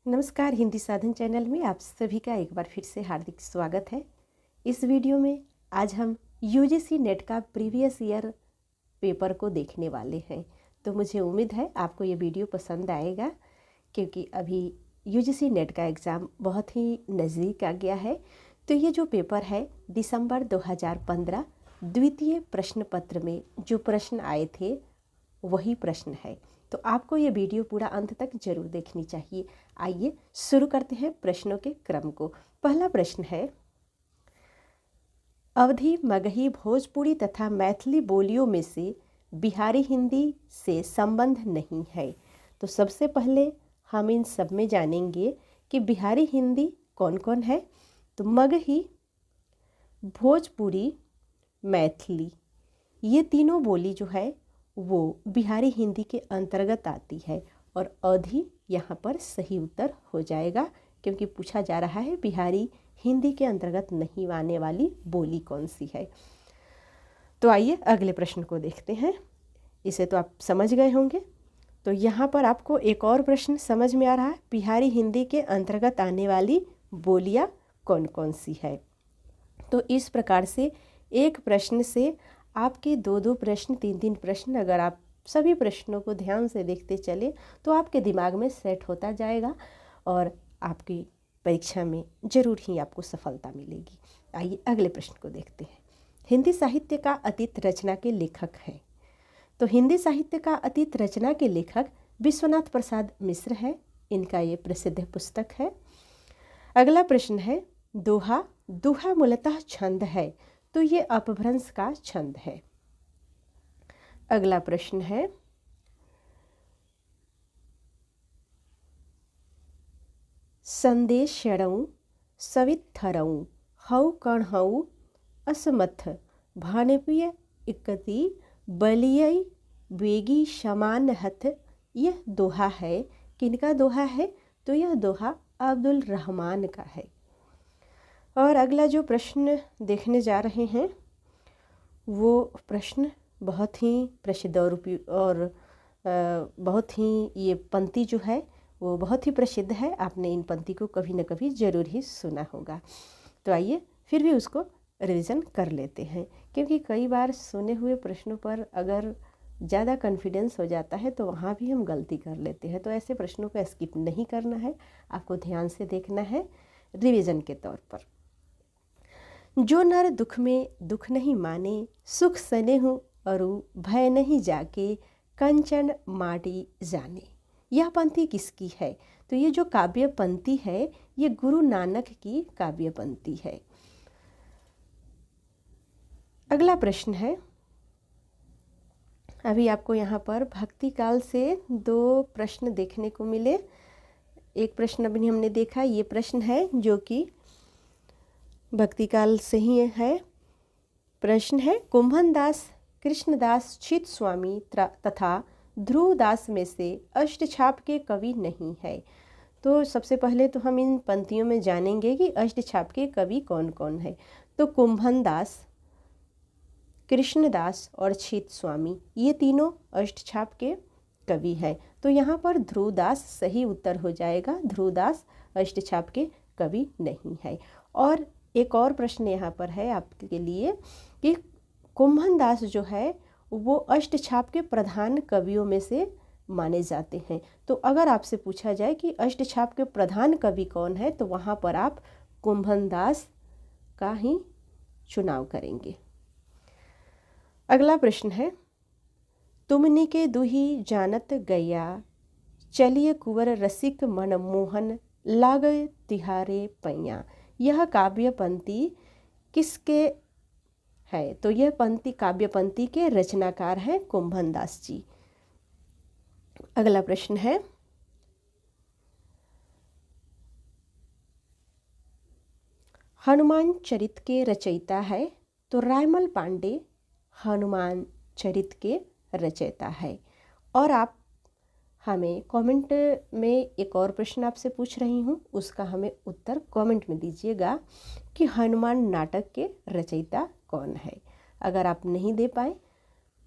नमस्कार, हिंदी साधन चैनल में आप सभी का एक बार फिर से हार्दिक स्वागत है। इस वीडियो में आज हम यूजीसी नेट का प्रीवियस ईयर पेपर को देखने वाले हैं। तो मुझे उम्मीद है आपको ये वीडियो पसंद आएगा, क्योंकि अभी यूजीसी नेट का एग्ज़ाम बहुत ही नज़दीक आ गया है। तो ये जो पेपर है दिसंबर 2015 द्वितीय प्रश्न पत्र में जो प्रश्न आए थे वही प्रश्न है। तो आपको ये वीडियो पूरा अंत तक जरूर देखनी चाहिए। आइए शुरू करते हैं प्रश्नों के क्रम को। पहला प्रश्न है, अवधी, मगही, भोजपुरी तथा मैथिली बोलियों में से बिहारी हिंदी से संबंध नहीं है। तो सबसे पहले हम इन सब में जानेंगे कि बिहारी हिंदी कौन कौन है। तो मगही, भोजपुरी, मैथिली, ये तीनों बोली जो है वो बिहारी हिंदी के अंतर्गत आती है और अवधी यहाँ पर सही उत्तर हो जाएगा, क्योंकि पूछा जा रहा है बिहारी हिंदी के अंतर्गत नहीं आने वाली बोली कौन सी है। तो आइए अगले प्रश्न को देखते हैं। इसे तो आप समझ गए होंगे। तो यहाँ पर आपको एक और प्रश्न समझ में आ रहा है, बिहारी हिंदी के अंतर्गत आने वाली बोलियाँ कौन कौन सी है। तो इस प्रकार से एक प्रश्न से आपके दो प्रश्न, तीन प्रश्न, अगर आप सभी प्रश्नों को ध्यान से देखते चले तो आपके दिमाग में सेट होता जाएगा और आपकी परीक्षा में ज़रूर ही आपको सफलता मिलेगी। आइए अगले प्रश्न को देखते हैं। हिंदी साहित्य का अतीत रचना के लेखक हैं। तो हिंदी साहित्य का अतीत रचना के लेखक विश्वनाथ प्रसाद मिश्र है। इनका ये प्रसिद्ध पुस्तक है। अगला प्रश्न है, दोहा। दोहा मूलतः छंद है, तो ये अपभ्रंश का छंद है। अगला प्रश्न है, संदेशणऊ सवित्थरऊ हऊ कणहऊ असमथ भानपीय इकति बलियई वेगी समान हथ। यह दोहा है। किनका दोहा है? तो यह दोहा अब्दुल रहमान का है। और अगला जो प्रश्न देखने जा रहे हैं वो प्रश्न बहुत ही प्रसिद्ध और बहुत ही, ये पंक्ति जो है वो बहुत ही प्रसिद्ध है। आपने इन पंक्ति को कभी न कभी ज़रूर ही सुना होगा। तो आइए फिर भी उसको रिवीजन कर लेते हैं, क्योंकि कई बार सुने हुए प्रश्नों पर अगर ज़्यादा कॉन्फिडेंस हो जाता है तो वहाँ भी हम गलती कर लेते हैं। तो ऐसे प्रश्नों को स्किप नहीं करना है, आपको ध्यान से देखना है रिवीजन के तौर पर। जो नर दुख में दुख नहीं माने, सुख सने हूँ अरु भय नहीं जाके, कंचन माटी जाने। यह पंक्ति किसकी है? तो ये जो काव्य पंक्ति है ये गुरु नानक की काव्य पंक्ति है। अगला प्रश्न है, अभी आपको यहाँ पर भक्ति काल से दो प्रश्न देखने को मिले। एक प्रश्न अभी हमने देखा, ये प्रश्न है जो कि भक्ति काल से ही है। प्रश्न है, कुंभनदास, कृष्णदास, चित स्वामी तथा ध्रुवदास में से अष्टछाप के कवि नहीं है। तो सबसे पहले तो हम इन पंक्तियों में जानेंगे कि अष्टछाप के कवि कौन कौन है। तो कुंभनदास, कृष्णदास और चित स्वामी, ये तीनों अष्टछाप के कवि हैं। तो यहाँ पर ध्रुवदास सही उत्तर हो जाएगा। ध्रुवदास अष्टछाप के कवि नहीं है। और एक और प्रश्न यहाँ पर है आपके लिए कि कुंभनदास जो है वो अष्टछाप के प्रधान कवियों में से माने जाते हैं। तो अगर आपसे पूछा जाए कि अष्टछाप के प्रधान कवि कौन है, तो वहाँ पर आप कुंभनदास का ही चुनाव करेंगे। अगला प्रश्न है, तुमनी के दुही जानत गया, चलिए कुंवर रसिक मन मोहन, लागे तिहारे पैया। यह काव्य पंक्ति किसके है? तो यह पंक्ति, काव्य पंक्ति के रचनाकार हैं कुंभनदास जी। अगला प्रश्न है, हनुमान चरित के रचयिता है? तो रायमल पांडे हनुमान चरित के रचयिता है। और आप हमें कमेंट में एक और प्रश्न आपसे पूछ रही हूँ, उसका हमें उत्तर कमेंट में दीजिएगा कि हनुमान नाटक के रचयिता कौन है। अगर आप नहीं दे पाए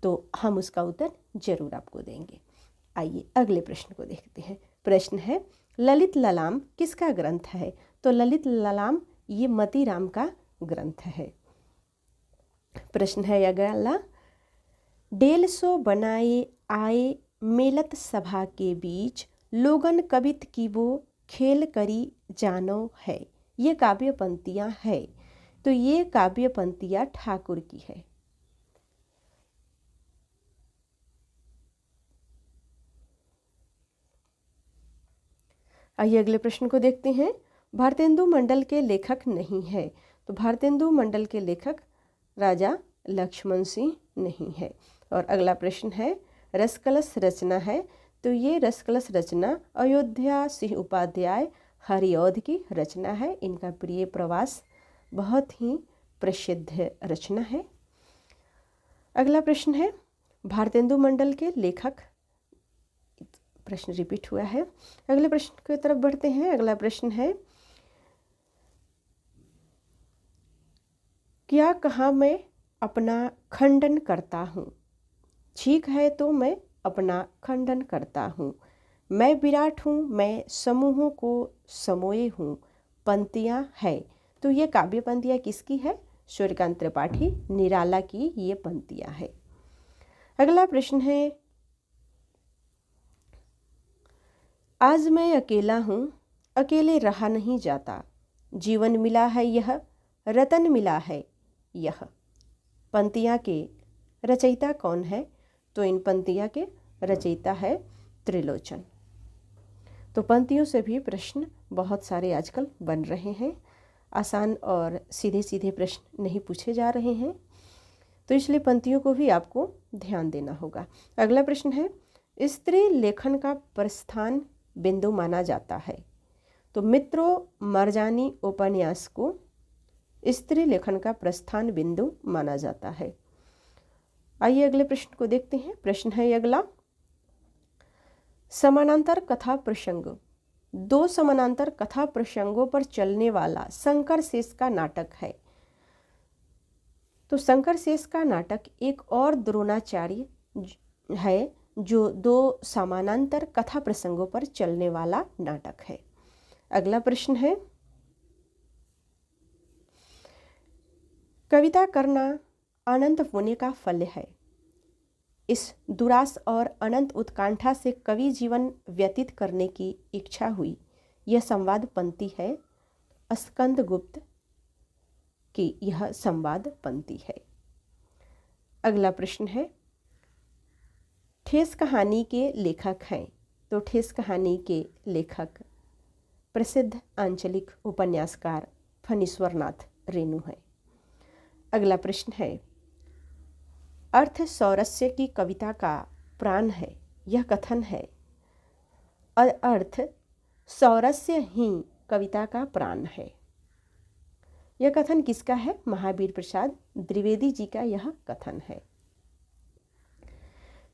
तो हम उसका उत्तर जरूर आपको देंगे। आइए अगले प्रश्न को देखते हैं। प्रश्न है, ललित ललाम किसका ग्रंथ है? तो ललित ललाम ये मतीराम का ग्रंथ है। प्रश्न है अगला, डेल सो बनाए आए मेलत सभा के बीच लोगन कवित की वो खेल करी जानो है। ये काव्य पंक्तियाँ है, तो ये काव्य पंक्तियाँ ठाकुर की है। आइए अगले प्रश्न को देखते हैं। भारतेंदु मंडल के लेखक नहीं है, तो भारतेंदु मंडल के लेखक राजा लक्ष्मण सिंह नहीं है। और अगला प्रश्न है, रसकलश रचना है, तो ये रसकलश रचना अयोध्या सिंह उपाध्याय हरिऔध की रचना है। इनका प्रिय प्रवास बहुत ही प्रसिद्ध रचना है। अगला प्रश्न है, भारतेंदु मंडल के लेखक, प्रश्न रिपीट हुआ है। अगले प्रश्न की तरफ बढ़ते हैं। अगला प्रश्न है, क्या कहा मैं अपना खंडन करता हूँ? ठीक है तो मैं अपना खंडन करता हूँ। मैं विराट हूँ, मैं समूहों को समोए हूँ। पंक्तियाँ है, तो ये काव्य पंक्तियाँ किसकी है? सूर्यकांत त्रिपाठी निराला की ये पंक्तियाँ है। अगला प्रश्न है, आज मैं अकेला हूँ, अकेले रहा नहीं जाता। जीवन मिला है यह, रतन मिला है यह। पंक्तियाँ के रचयिता कौन है? तो इन पंक्तियाँ के रचयिता है त्रिलोचन। तो पंक्तियों से भी प्रश्न बहुत सारे आजकल बन रहे हैं। आसान और सीधे सीधे प्रश्न नहीं पूछे जा रहे हैं, तो इसलिए पंक्तियों को भी आपको ध्यान देना होगा। अगला प्रश्न है, स्त्री लेखन का प्रस्थान बिंदु माना जाता है। तो मित्रों मरजानी उपन्यास को स्त्री लेखन का प्रस्थान बिंदु माना जाता है। आइए अगले प्रश्न को देखते हैं। प्रश्न है अगला, समानांतर कथा प्रसंग, दो समानांतर कथा प्रसंगों पर चलने वाला शंकर शेष का नाटक है। तो शंकर शेष का नाटक एक और द्रोणाचार्य है जो दो समानांतर कथा प्रसंगों पर चलने वाला नाटक है। अगला प्रश्न है, कविता करना अनंत पुण्य का फल है। इस दुरास और अनंत उत्कंठा से कवि जीवन व्यतीत करने की इच्छा हुई। यह संवाद पंक्ति है, स्कंद गुप्त की यह संवाद पंक्ति है। अगला प्रश्न है, ठेस कहानी के लेखक हैं। तो ठेस कहानी के लेखक प्रसिद्ध आंचलिक उपन्यासकार फणीश्वरनाथ रेणु हैं। अगला प्रश्न है, अर्थ सौरस्य की कविता का प्राण है। यह कथन है, अर्थ सौरस्य ही कविता का प्राण है। यह कथन किसका है? महावीर प्रसाद द्विवेदी जी का यह कथन है।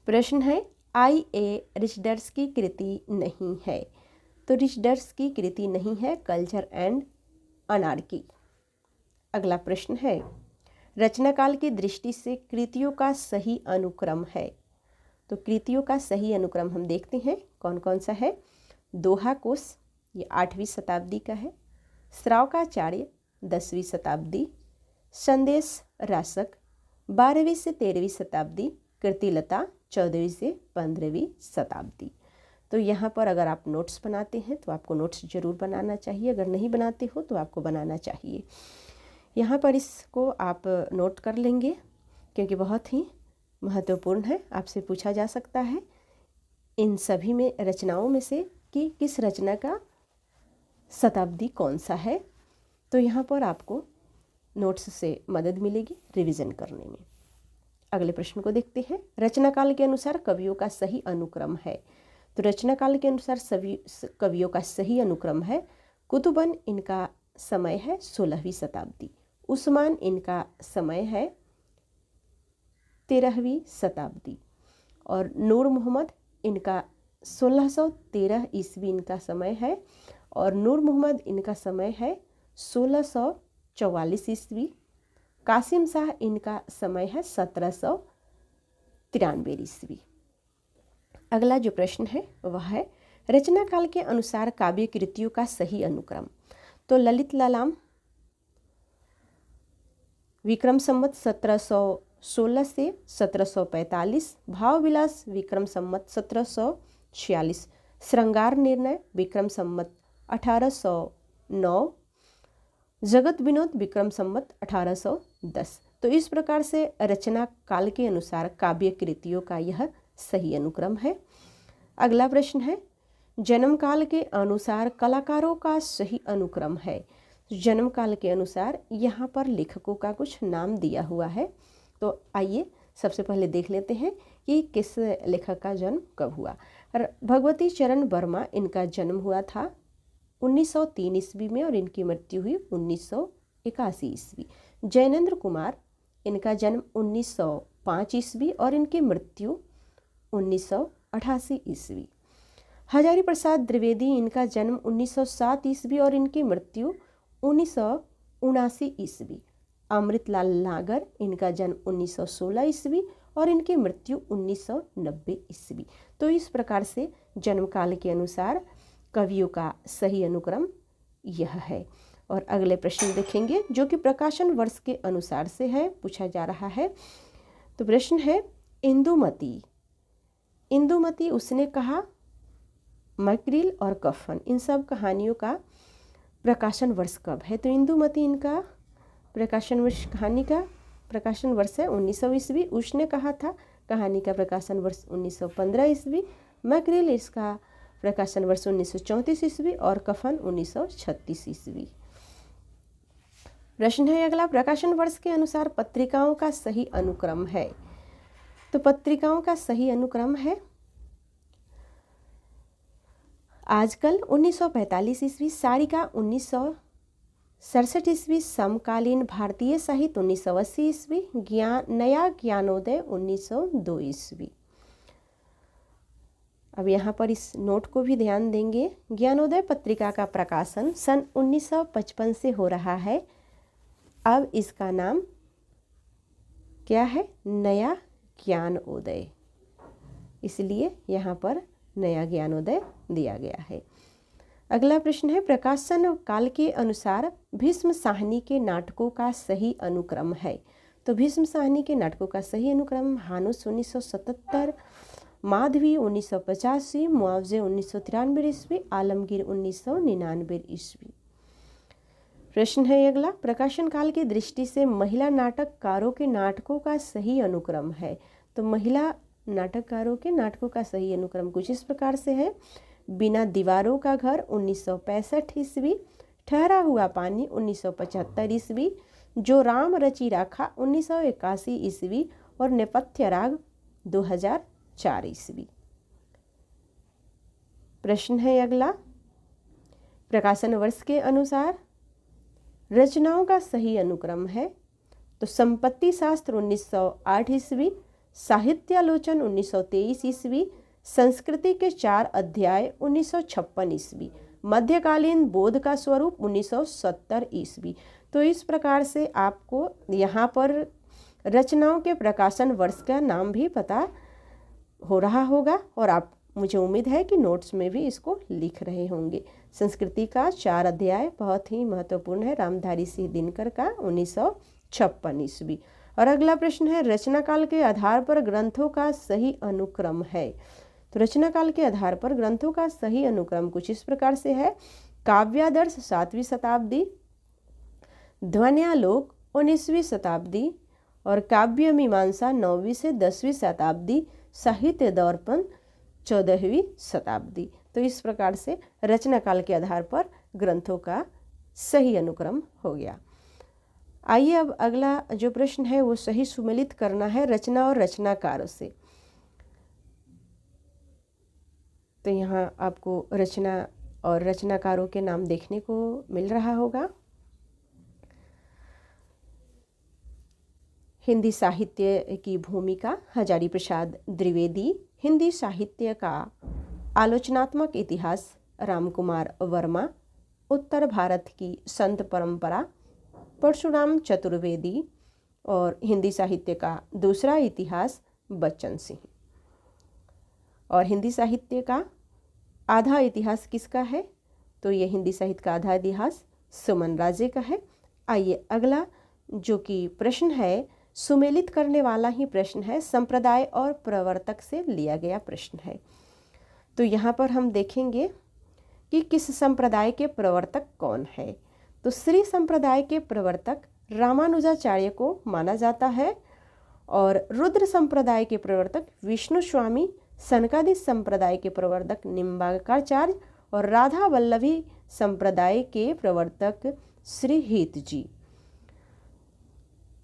प्रश्न है, आई.ए. रिचर्ड्स की कृति नहीं है। तो रिचर्ड्स की कृति नहीं है कल्चर एंड अनार्की। अगला प्रश्न है, रचना काल की दृष्टि से कृतियों का सही अनुक्रम है। तो कृतियों का सही अनुक्रम हम देखते हैं कौन कौन सा है। दोहा कोश ये 8वीं शताब्दी का है। श्रावकाचार्य 10वीं शताब्दी। संदेश रासक 12वीं से 13वीं शताब्दी। कृतिलता 14वीं से 15वीं शताब्दी। तो यहाँ पर अगर आप नोट्स बनाते हैं तो आपको नोट्स जरूर बनाना चाहिए, अगर नहीं बनाते हो तो आपको बनाना चाहिए। यहाँ पर इसको आप नोट कर लेंगे क्योंकि बहुत ही महत्वपूर्ण है। आपसे पूछा जा सकता है इन सभी में रचनाओं में से कि किस रचना का शताब्दी कौन सा है। तो यहाँ पर आपको नोट्स से मदद मिलेगी रिवीजन करने में। अगले प्रश्न को देखते हैं, रचना काल के अनुसार कवियों का सही अनुक्रम है। तो रचना काल के अनुसार सभी कवियों का सही अनुक्रम है। कुतुबन इनका समय है 16वीं शताब्दी। उस्मान इनका समय है 13वीं शताब्दी। और नूर मोहम्मद इनका 1613 ईस्वी इनका समय है। और नूर मोहम्मद इनका समय है 1644 ईस्वी। कासिम शाह इनका समय है 1793 ईस्वी। अगला जो प्रश्न है वह है, रचना काल के अनुसार काव्य कृतियों का सही अनुक्रम, तो ललित लालाम विक्रम संवत 1716 से 1745, भाव विलास विक्रम संवत 1746, श्रृंगार निर्णय विक्रम संवत 1809, जगत विनोद विक्रम संवत 1810। तो इस प्रकार से रचना काल के अनुसार काव्य कृतियों का यह सही अनुक्रम है। अगला प्रश्न है, जन्म काल के अनुसार कलाकारों का सही अनुक्रम है। जन्म काल के अनुसार यहाँ पर लेखकों का कुछ नाम दिया हुआ है, तो आइए सबसे पहले देख लेते हैं कि किस लेखक का जन्म कब हुआ। भगवती चरण वर्मा, इनका जन्म हुआ था 1903 ईस्वी में और इनकी मृत्यु हुई 1981 ईस्वी। जैनेन्द्र कुमार, इनका जन्म 1905 ईस्वी और इनकी मृत्यु 1988 ईस्वी। हजारी प्रसाद द्विवेदी, इनका जन्म 1907 ईस्वी और इनकी मृत्यु 1979 ईस्वी। अमृतलाल नागर, इनका जन्म 1916 ईस्वी और इनकी मृत्यु 1990 ईस्वी। तो इस प्रकार से जन्म काल के अनुसार कवियों का सही अनुक्रम यह है। और अगले प्रश्न देखेंगे जो कि प्रकाशन वर्ष के अनुसार से है, पूछा जा रहा है। तो प्रश्न है, इंदुमती, इंदुमती उसने कहा, मकरिल और कफन, इन सब कहानियों का प्रकाशन वर्ष कब है? तो इंदुमती, इनका प्रकाशन वर्ष, कहानी का प्रकाशन वर्ष है 1900 ईस्वी। उसने कहा था, कहानी का प्रकाशन वर्ष 1915 ईस्वी। मकरिल, इसका प्रकाशन वर्ष 1934 ईस्वी और कफन 1936 ईस्वी। प्रश्न है अगला, प्रकाशन वर्ष के अनुसार पत्रिकाओं का सही अनुक्रम है। तो पत्रिकाओं का सही अनुक्रम है आजकल 1945 ईस्वी, सारिका 1967 ईस्वी, समकालीन भारतीय साहित्य 1980 ईस्वी, नया ज्ञानोदय 1902 ईस्वी। अब यहाँ पर इस नोट को भी ध्यान देंगे। ज्ञानोदय पत्रिका का प्रकाशन सन 1955 से हो रहा है। अब इसका नाम क्या है? नया ज्ञानोदय, इसलिए यहाँ पर नया ज्ञानोदय दिया गया है। अगला प्रश्न है, प्रकाशन काल के अनुसार भीष्म साहनी के नाटकों का सही अनुक्रम है। तो भीष्म साहनी के नाटकों का सही अनुक्रम, हानुस 1977, माधवी 1985, मुआवजे 1993 ईस्वी, आलमगीर 1999 ईस्वी। प्रश्न है अगला, प्रकाशन काल की दृष्टि से महिला नाटककारों के नाटकों का सही अनुक्रम है। तो महिला नाटककारों के नाटकों का सही अनुक्रम कुछ इस प्रकार से है। बिना दीवारों का घर 1965 ईस्वी, ठहरा हुआ पानी 1975 ईस्वी, जो राम रची राखा 1981 ईस्वी और नेपथ्य राग 2004 ईस्वी। प्रश्न है अगला, प्रकाशन वर्ष के अनुसार रचनाओं का सही अनुक्रम है। तो संपत्ति शास्त्र 1908 ईस्वी, साहित्यालोचन 1923 ईस्वी, संस्कृति के 4 अध्याय 1956 ईस्वी, मध्यकालीन बोध का स्वरूप 1970 ईस्वी। तो इस प्रकार से आपको यहाँ पर रचनाओं के प्रकाशन वर्ष का नाम भी पता हो रहा होगा और आप, मुझे उम्मीद है कि नोट्स में भी इसको लिख रहे होंगे। संस्कृति का 4 अध्याय बहुत ही महत्वपूर्ण है, रामधारी सिंह दिनकर का 1956 ईस्वी। और अगला प्रश्न है, रचना काल के आधार पर ग्रंथों का सही अनुक्रम है। तो रचना काल के आधार पर ग्रंथों का सही अनुक्रम कुछ इस प्रकार से है। काव्यादर्श 7वीं शताब्दी, ध्वन्यालोक 19वीं शताब्दी और काव्य मीमांसा 9वीं से 10वीं शताब्दी, साहित्य दर्पण 14वीं शताब्दी। तो इस प्रकार से रचना काल के आधार पर ग्रंथों का सही अनुक्रम हो गया। आइए अब अगला जो प्रश्न है वो सही सुमेलित करना है रचना और रचनाकारों से। तो यहाँ आपको रचना और रचनाकारों के नाम देखने को मिल रहा होगा। हिंदी साहित्य की भूमिका, हजारी प्रसाद द्विवेदी। हिंदी साहित्य का आलोचनात्मक इतिहास, रामकुमार वर्मा। उत्तर भारत की संत परंपरा, परशुराम चतुर्वेदी। और हिंदी साहित्य का दूसरा इतिहास, बच्चन सिंह। और हिंदी साहित्य का आधा इतिहास किसका है? तो ये हिंदी साहित्य का आधा इतिहास सुमन राजे का है। आइए अगला जो कि प्रश्न है, सुमेलित करने वाला ही प्रश्न है, संप्रदाय और प्रवर्तक से लिया गया प्रश्न है। तो यहाँ पर हम देखेंगे कि किस संप्रदाय के प्रवर्तक कौन है। तो श्री संप्रदाय के प्रवर्तक रामानुजाचार्य को माना जाता है और रुद्र संप्रदाय के प्रवर्तक विष्णु स्वामी, सनकादि संप्रदाय के प्रवर्तक निम्बार्काचार्य और राधा वल्लभी संप्रदाय के प्रवर्तक श्री हित जी।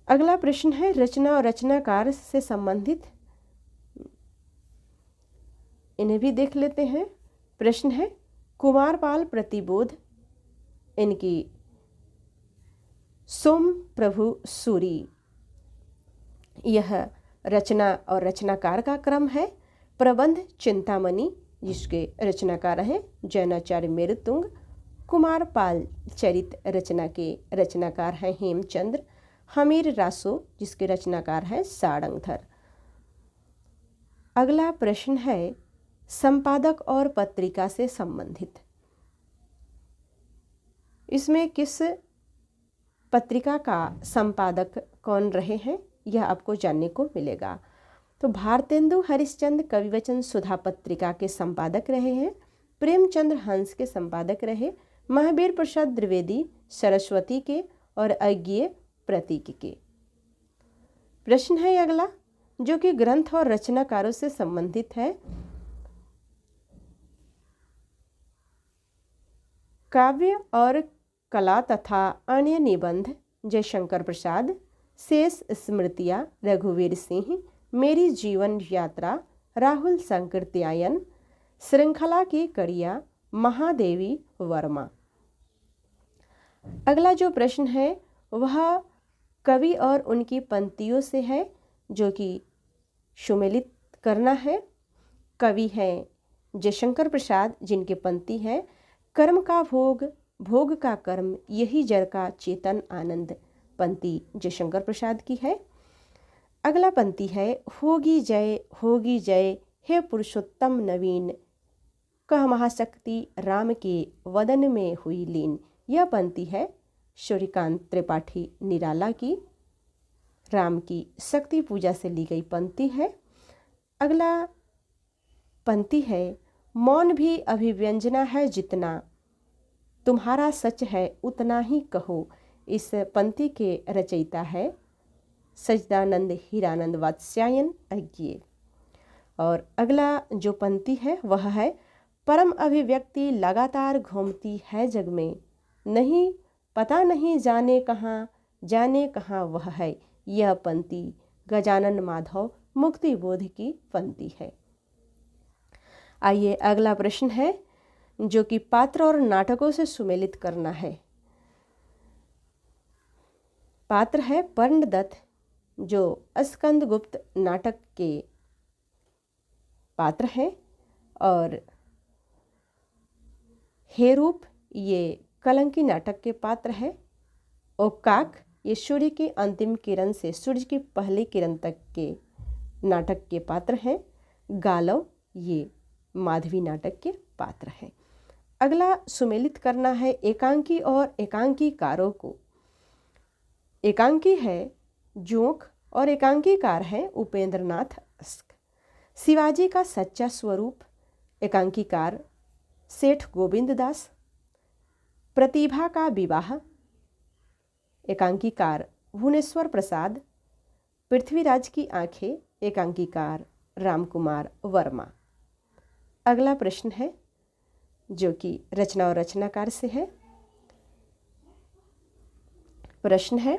अगला प्रश्न है, रचना और रचनाकार से संबंधित, इन्हें भी देख लेते हैं। प्रश्न है, कुमारपाल प्रतिबोध, इनकी सोम प्रभु सूरी, यह रचना और रचनाकार का क्रम है। प्रबंध चिंतामणि, जिसके रचनाकार हैं जैनाचार्य मेरुतुंग। कुमारपाल चरित रचना के रचनाकार हैं हेमचंद्र। हमीर रासो, जिसके रचनाकार हैं सारंगधर। अगला प्रश्न है, संपादक और पत्रिका से संबंधित, इसमें किस पत्रिका का संपादक कौन रहे हैं यह आपको जानने को मिलेगा। तो भारतेंदु हरिश्चंद्र कविवचन सुधा पत्रिका के संपादक रहे हैं। प्रेमचंद्र हंस के संपादक रहे। महावीर प्रसाद द्विवेदी सरस्वती के और अज्ञेय प्रतीक के। प्रश्न है अगला जो कि ग्रंथ और रचनाकारों से संबंधित है। काव्य और कला तथा अन्य निबंध जयशंकर प्रसाद, शेष स्मृतियाँ रघुवीर सिंह, मेरी जीवन यात्रा राहुल संकृत्यायन, श्रृंखला की कड़ियाँ महादेवी वर्मा। अगला जो प्रश्न है वह कवि और उनकी पंक्तियों से है जो कि सुमेलित करना है। कवि हैं जयशंकर प्रसाद, जिनके पंक्ति है, कर्म का भोग भोग का कर्म यही जड़ का चेतन आनंद। पंक्ति जयशंकर प्रसाद की है। अगला पंक्ति है, होगी जय हे पुरुषोत्तम नवीन, कह महाशक्ति राम के वदन में हुई लीन। यह पंक्ति है सूर्यकांत त्रिपाठी निराला की, राम की शक्ति पूजा से ली गई पंक्ति है। अगला पंक्ति है, मौन भी अभिव्यंजना है जितना, तुम्हारा सच है उतना ही कहो। इस पंक्ति के रचयिता है सच्चिदानंद हीरानंद वात्स्यायन अज्ञेय। और अगला जो पंक्ति है वह है, परम अभिव्यक्ति लगातार घूमती है जग में, नहीं पता नहीं जाने कहाँ वह है। यह पंक्ति गजानन माधव मुक्ति बोध की पंक्ति है। आइए अगला प्रश्न है जो कि पात्र और नाटकों से सुमेलित करना है। पात्र है पर्णदत्त, जो स्कंदगुप्त नाटक के पात्र हैं, और हेरूप ये कलंकी नाटक के पात्र है। ओकाक ये सूर्य की अंतिम किरण से सूर्य की पहली किरण तक के नाटक के पात्र हैं। गालव ये माधवी नाटक के पात्र हैं। अगला सुमेलित करना है एकांकी और एकांकीकारों को। एकांकी है जोंक और एकांकीकार हैं उपेंद्रनाथ अस्क। शिवाजी का सच्चा स्वरूप, एकांकीकार सेठ गोविंद दास। प्रतिभा का विवाह, एकांकीकार भुवनेश्वर प्रसाद। पृथ्वीराज की आंखें, एकांकीकार रामकुमार वर्मा। अगला प्रश्न है जो कि रचना और रचनाकार से है। प्रश्न है,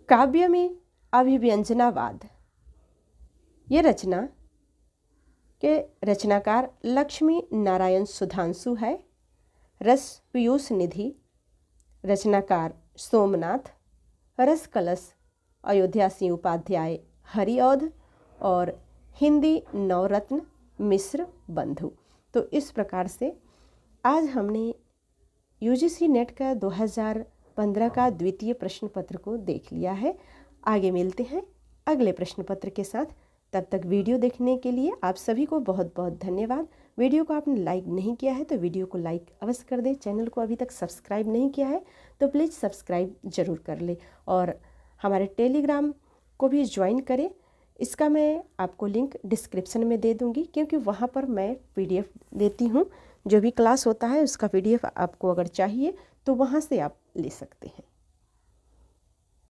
काव्य में अभिव्यंजनावाद, ये रचना के रचनाकार लक्ष्मी नारायण सुधांशु है। रस पीयूष निधि, रचनाकार सोमनाथ। रस कलश अयोध्या सिंह उपाध्याय हरिऔध। और हिंदी नवरत्न मिश्र बंधु। तो इस प्रकार से आज हमने यूजीसी नेट का 2015 का द्वितीय प्रश्न पत्र को देख लिया है। आगे मिलते हैं अगले प्रश्न पत्र के साथ। तब तक वीडियो देखने के लिए आप सभी को बहुत बहुत धन्यवाद। वीडियो को आपने लाइक नहीं किया है तो वीडियो को लाइक अवश्य कर दें। चैनल को अभी तक सब्सक्राइब नहीं किया है तो प्लीज़ सब्सक्राइब ज़रूर कर ले और हमारे टेलीग्राम को भी ज्वाइन करें। इसका मैं आपको लिंक डिस्क्रिप्शन में दे दूँगी, क्योंकि वहाँ पर मैं PDF देती हूँ। जो भी क्लास होता है उसका PDF आपको अगर चाहिए तो वहाँ से आप ले सकते हैं।